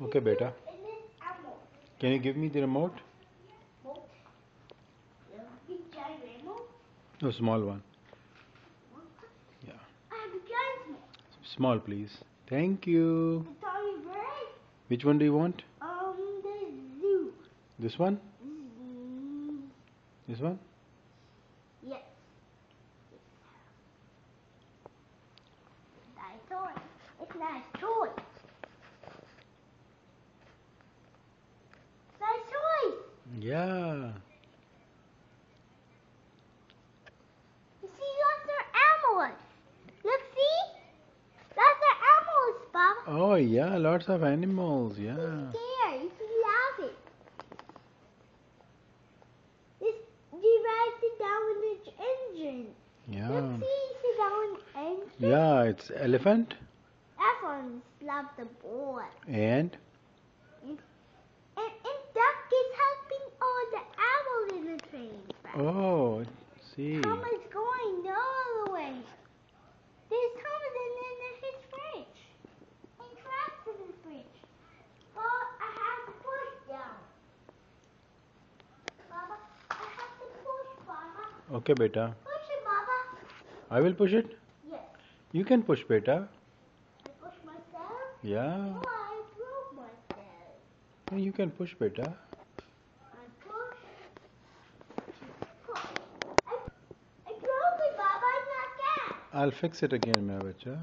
Okay, beta. Can you give me the remote? No, small one. Yeah. Small, please. Thank you. Which one do you want? The zoo. This one? This one? Yes. Nice toy. It's nice toy. Nice toy. Yeah. You see, lots of animals. Look, see? Lots of animals, Papa. Oh, yeah, lots of animals. Yeah. There, you can laugh it. This divides it down with its engine. Yeah. Look, see, it's down engine. Yeah, it's elephant. Elephants love the board. And And duck is helping all the animals in the train. oh, see. Thomas going all the way. There's Thomas in his fridge. He trapped in his fridge. Well, I have to push down. Baba, I have to push, Baba. Okay, beta. Push it, Baba. I will push it. Yes. You can push, beta. I push myself? Yeah. Oh, I broke myself. You can push, beta. I push. I broke it, Baba. It's not that. I'll fix it again, my bacha.